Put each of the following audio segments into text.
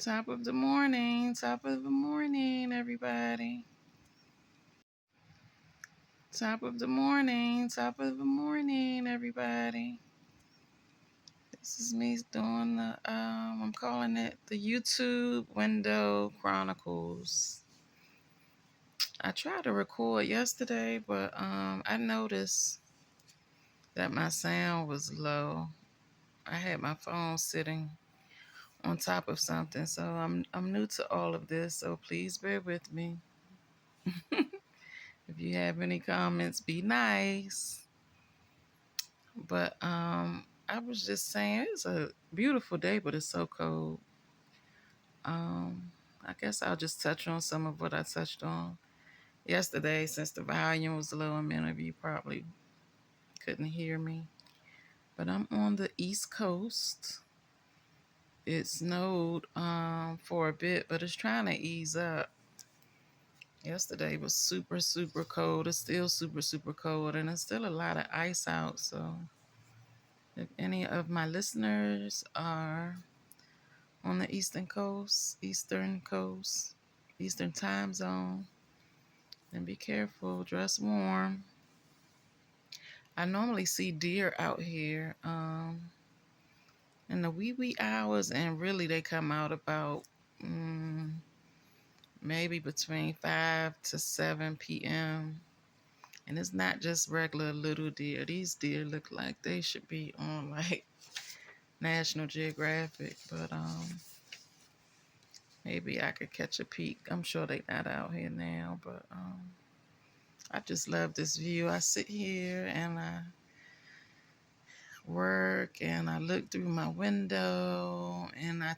Top of the morning, everybody. Top of the morning, everybody. This is me doing I'm calling it the YouTube Window Chronicles. I tried to record yesterday, but I noticed that my sound was low. I had my phone sitting on top of something, so I'm new to all of this, so please bear with me. If you have any comments, be nice. But I was just saying it's a beautiful day, but it's so cold. I guess I'll just touch on some of what I touched on yesterday, since the volume was low and many of you probably couldn't hear me. But I'm on the East Coast. It snowed for a bit, but it's trying to ease up. Yesterday was super, super cold. It's still super, super cold, and there's still a lot of ice out. So if any of my listeners are on the Eastern time zone, then be careful, dress warm. I normally see deer out here in the wee hours, and really they come out about maybe between 5 to 7 p.m. And it's not just regular little deer. These deer look like they should be on like National Geographic, but maybe I could catch a peek. I'm sure they're not out here now, but I just love this view. I sit here and I work and I look through my window and I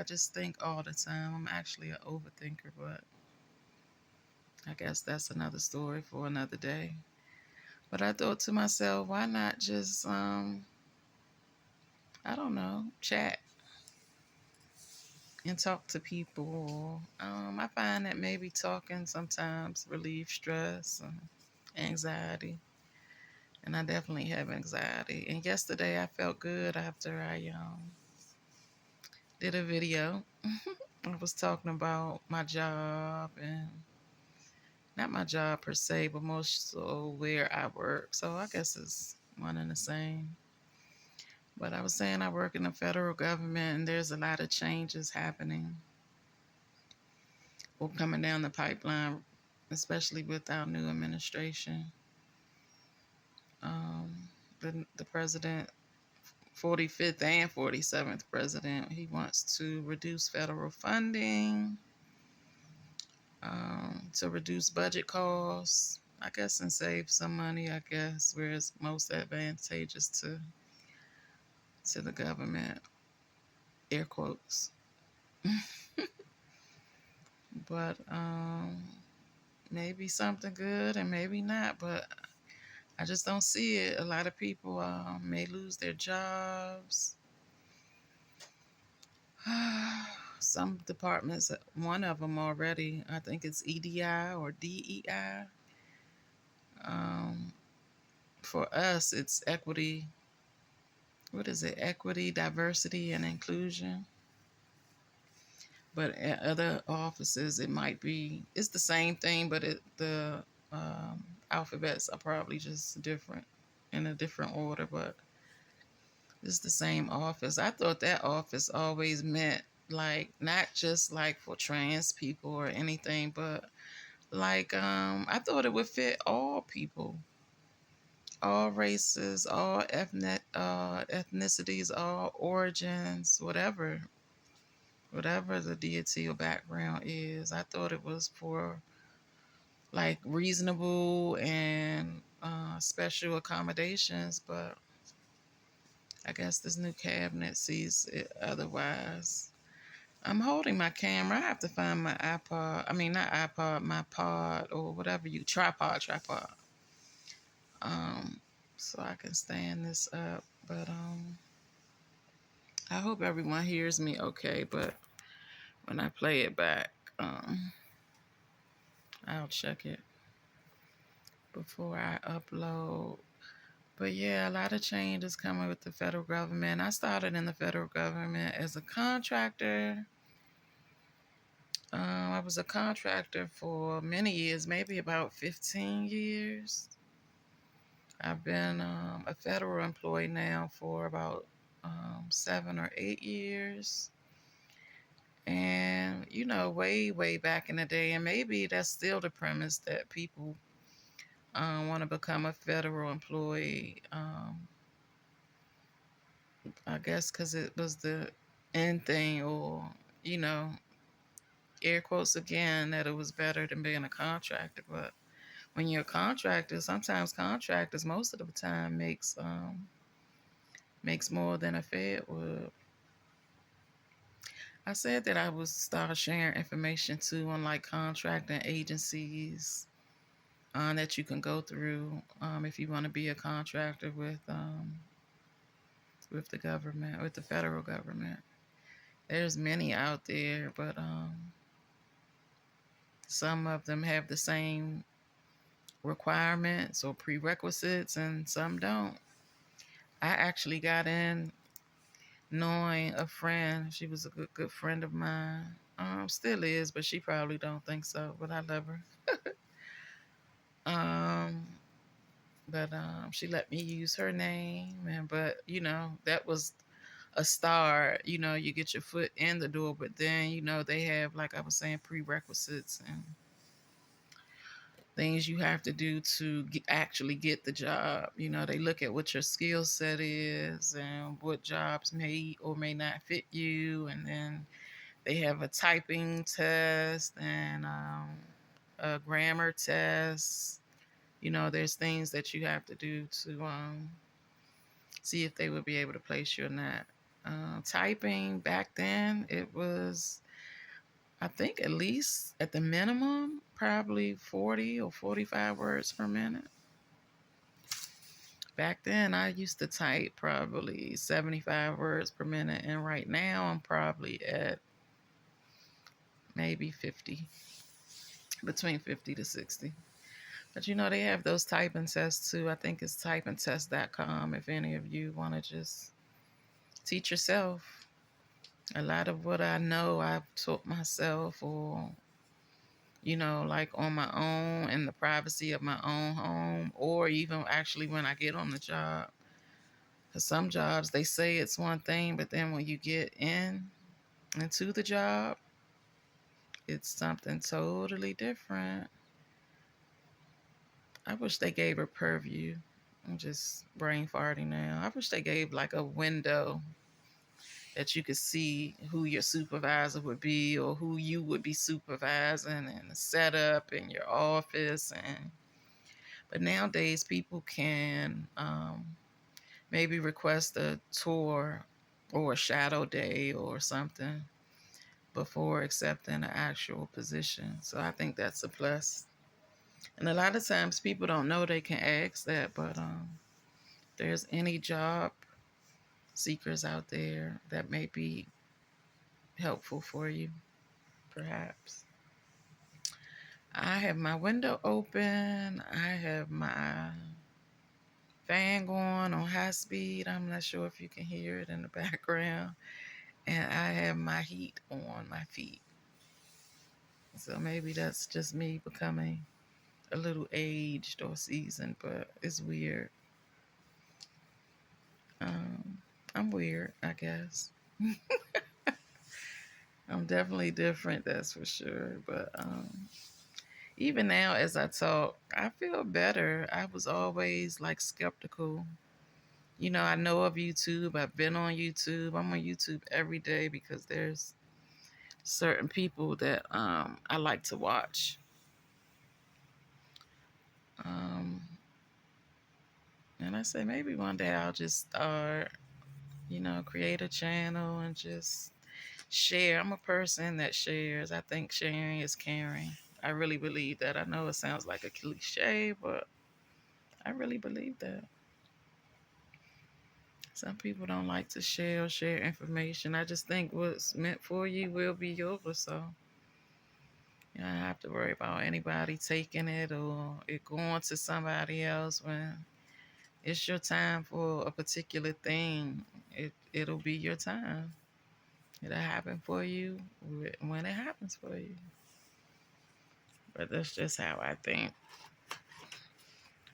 just think all the time. I'm actually an overthinker, but I guess that's another story for another day. But I thought to myself, why not just, I don't know, chat and talk to people. I find that maybe talking sometimes relieves stress and anxiety. And I definitely have anxiety. And yesterday I felt good after I did a video. I was talking about my job, and not my job per se, but more so where I work. So I guess it's one and the same. But I was saying I work in the federal government, and there's a lot of changes happening or coming down the pipeline, especially with our new administration. The president, 45th and 47th president, he wants to reduce federal funding, to reduce budget costs, I guess, and save some money, I guess, where it's most advantageous to the government, air quotes. But maybe something good and maybe not, but I just don't see it. A lot of people may lose their jobs. Some departments, one of them already, I think it's EDI or DEI. For us, it's equity. What is it? Equity, diversity, and inclusion. But at other offices, it might be, it's the same thing, but the alphabets are probably just different, in a different order, but it's the same office. I thought that office always meant like not just like for trans people or anything, but like I thought it would fit all people, all races, all ethnicities, all origins, whatever the deity or background is. I thought it was for like reasonable and special accommodations, but I guess this new cabinet sees it otherwise. I'm holding my camera. I have to find my iPod. I mean, not iPod, my pod or whatever tripod. Um, so I can stand this up. But I hope everyone hears me okay. But when I play it back, I'll check it before I upload. But yeah, a lot of change is coming with the federal government. I started in the federal government as a contractor. I was a contractor for many years, maybe about 15 years. I've been a federal employee now for about 7 or 8 years. And, way, way back in the day, and maybe that's still the premise that people want to become a federal employee. I guess because it was the end thing, or, you know, air quotes again, that it was better than being a contractor. But when you're a contractor, sometimes contractors most of the time makes more than a Fed would. I said that I would start sharing information too on like contracting agencies that you can go through if you want to be a contractor with the government, with the federal government. There's many out there, but some of them have the same requirements or prerequisites, and some don't. I actually got in knowing a friend. She was a good friend of mine. Still is, but she probably don't think so. But I love her. Um, but she let me use her name, and but that was a start. You get your foot in the door, but then they have, like I was saying, prerequisites and things you have to do to actually get the job. They look at what your skill set is and what jobs may or may not fit you, and then they have a typing test and a grammar test. There's things that you have to do to see if they would be able to place you or not. Typing back then, it was, I think, at least at the minimum, probably 40 or 45 words per minute. Back then, I used to type probably 75 words per minute, and right now I'm probably at maybe 50, between 50 to 60. But they have those typing tests too. I think it's typingtest.com if any of you want to just teach yourself. A lot of what I know, I've taught myself, or, like on my own in the privacy of my own home, or even actually when I get on the job. Because some jobs, they say it's one thing, but then when you get into the job, it's something totally different. I wish they gave a purview. I'm just brain farting now. I wish they gave like a window that you could see who your supervisor would be or who you would be supervising, and the setup in your office. But nowadays people can maybe request a tour or a shadow day or something before accepting an actual position. So I think that's a plus. And a lot of times people don't know they can ask that, but there's any job seekers out there that may be helpful for you, perhaps. I have my window open. I have my fan going on high speed. I'm not sure if you can hear it in the background. And I have my heat on my feet. So maybe that's just me becoming a little aged or seasoned, but it's weird. Um, I'm weird, I guess. I'm definitely different, that's for sure. But even now, as I talk, I feel better. I was always like skeptical. I know of YouTube. I've been on YouTube. I'm on YouTube every day because there's certain people that I like to watch. Um, and I say maybe one day I'll just start, create a channel and just share. I'm a person that shares. I think sharing is caring. I really believe that. I know it sounds like a cliche, but I really believe that. Some people don't like to share information. I just think what's meant for you will be yours. So you don't have to worry about anybody taking it or it going to somebody else. When it's your time for a particular thing, it'll be your time. It'll happen for you when it happens for you. But that's just how I think.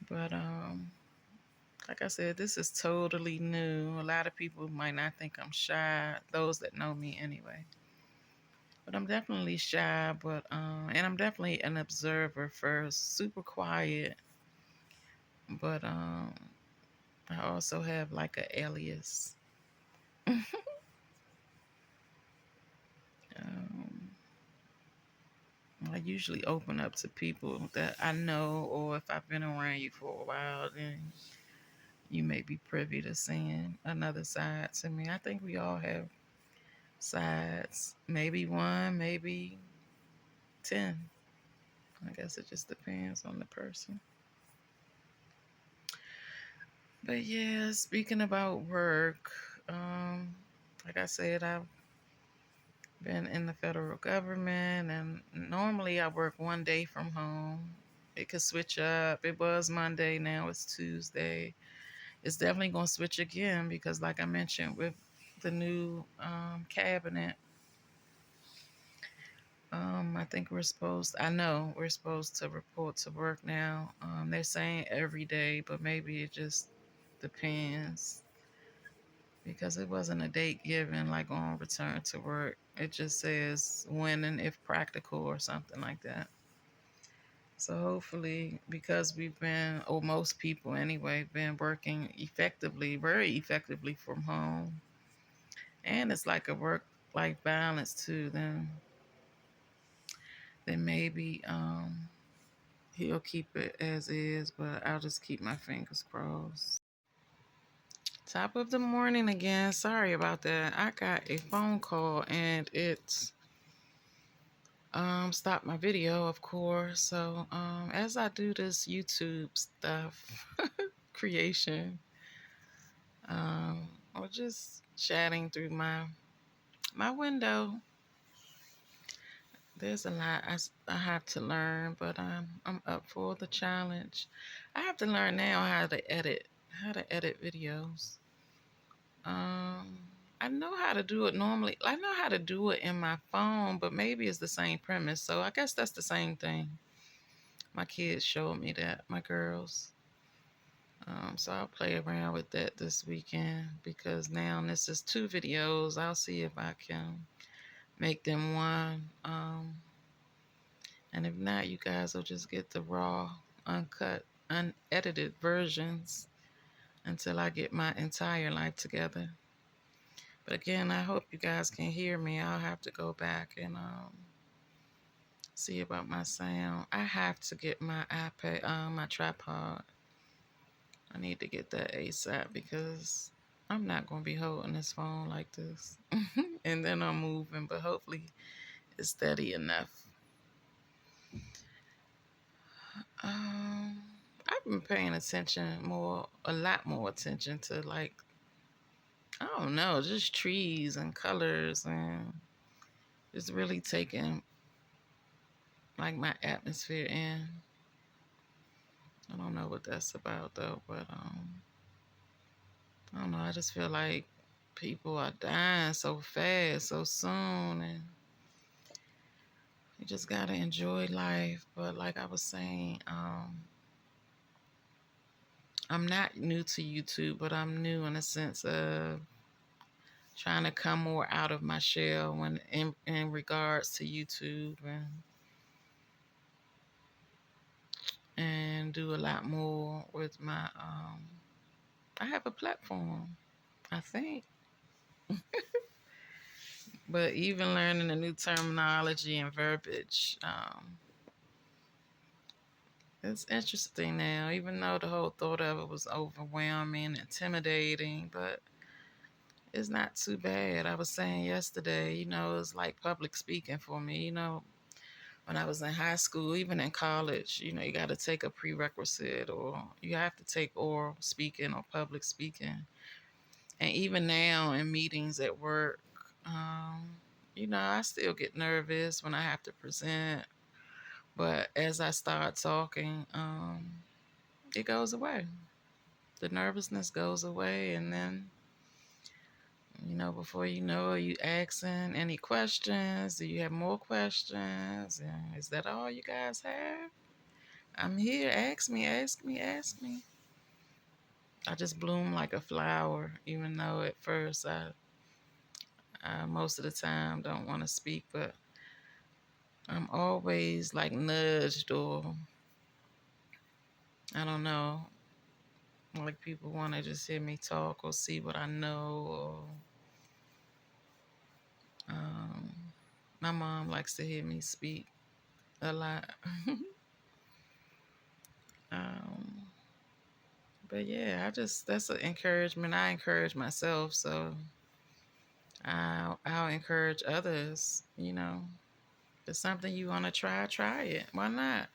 But like I said, this is totally new. A lot of people might not think I'm shy, those that know me anyway. But I'm definitely shy, but and I'm definitely an observer first, super quiet. But I also have like an alias. um, I usually open up to people that I know, or if I've been around you for a while, then you may be privy to seeing another side to me. I think we all have sides. Maybe one, maybe 10. I guess it just depends on the person. But yeah, speaking about work, like I said, I've been in the federal government, and normally I work one day from home. It could switch up. It was Monday, now it's Tuesday. It's definitely going to switch again because, like I mentioned, with the new cabinet, I think I know we're supposed to report to work now. They're saying every day, but maybe it just depends because it wasn't a date given, like on return to work. It just says when and if practical or something like that. So hopefully, because we've been, or most people anyway, been working effectively, very effectively from home, and it's like a work-life balance too, then maybe he'll keep it as is, but I'll just keep my fingers crossed. Top of the morning again. Sorry about that. I got a phone call and it stopped my video, of course. So as I do this YouTube stuff creation, or just chatting through my window, there's a lot I have to learn, but I'm up for the challenge. I have to learn now how to edit videos. Um, I know how to do it normally. I know how to do it in my phone, but maybe it's the same premise. So I guess that's the same thing. My kids showed me that, my girls. So I'll play around with that this weekend because now this is 2 videos. I'll see if I can make them one. And if not, you guys will just get the raw, uncut, unedited versions until I get my entire life together. But again, I hope you guys can hear me. I'll have to go back and see about my sound. I have to get my iPad, my tripod. I need to get that ASAP because I'm not going to be holding this phone like this. And then I'm moving, but hopefully it's steady enough. Um, I've been paying attention a lot more attention to like, I don't know, just trees and colors and just really taking like my atmosphere in. I don't know what that's about though, but I don't know. I just feel like people are dying so fast, so soon, and you just gotta enjoy life. But like I was saying, I'm not new to YouTube, but I'm new in a sense of trying to come more out of my shell when in regards to YouTube and do a lot more with my I have a platform, I think. But even learning the new terminology and verbiage, it's interesting now, even though the whole thought of it was overwhelming, intimidating, but it's not too bad. I was saying yesterday, it's like public speaking for me. When I was in high school, even in college, you got to take a prerequisite or you have to take oral speaking or public speaking. And even now in meetings at work, I still get nervous when I have to present. But as I start talking, it goes away. The nervousness goes away. And then Before you know it, you asking any questions. Do you have more questions? And is that all you guys have? I'm here. Ask me, ask me, ask me. I just bloom like a flower, even though at first I most of the time don't want to speak, but I'm always like nudged, or I don't know, like people want to just hear me talk or see what I know, or um, my mom likes to hear me speak a lot. um, but yeah, that's an encouragement. I encourage myself, so I'll encourage others. If it's something you want to try it. Why not?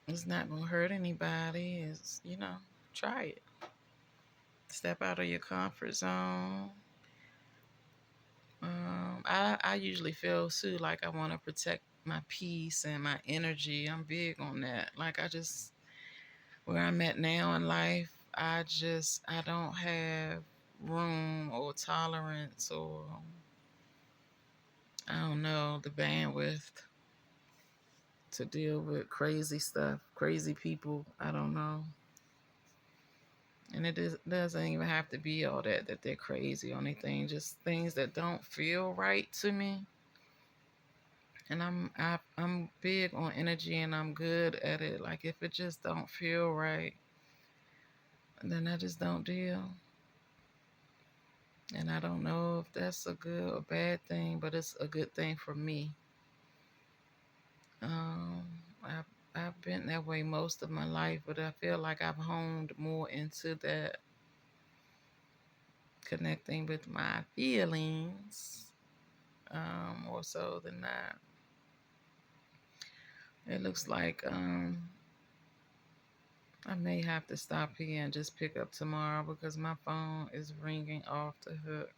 It's not gonna hurt anybody. Try it. Step out of your comfort zone. I usually feel too like I want to protect my peace and my energy. I'm big on that. Like where I'm at now in life, I don't have room or tolerance, or I don't know, the bandwidth to deal with crazy stuff, crazy people. I don't know. And doesn't even have to be all that they're crazy or anything. Just things that don't feel right to me. And I'm big on energy, and I'm good at it. Like if it just don't feel right, then I just don't deal. And I don't know if that's a good or bad thing, but it's a good thing for me. Um, I've been that way most of my life, but I feel like I've honed more into that, connecting with my feelings, more so than that. It looks like I may have to stop here and just pick up tomorrow because my phone is ringing off the hook.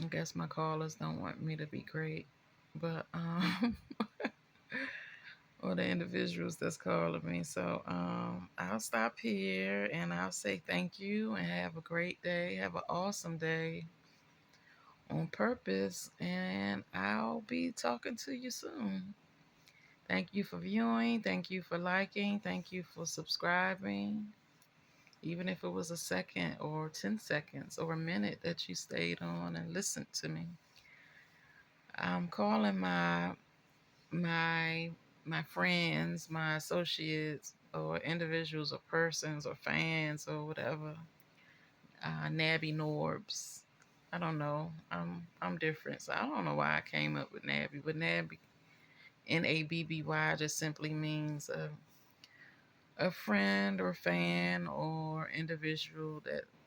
I guess my callers don't want me to be great, but or the individuals that's calling me. So I'll stop here and I'll say thank you and have a great day. Have an awesome day on purpose, and I'll be talking to you soon. Thank you for viewing. Thank you for liking. Thank you for subscribing. Even if it was a second or 10 seconds or a minute that you stayed on and listened to me. I'm calling my my friends, my associates, or individuals or persons or fans or whatever, Nabby Norbs. I don't know. I'm different, so I don't know why I came up with Nabby. But Nabby, Nabby, just simply means a friend or fan or individual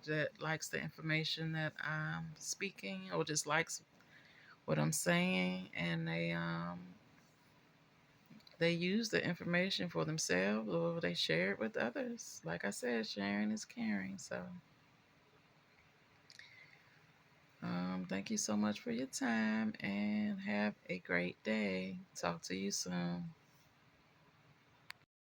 that likes the information that I'm speaking, or just likes what I'm saying, and they use the information for themselves, or they share it with others. Like I said, sharing is caring. So thank you so much for your time, and have a great day. Talk to you soon.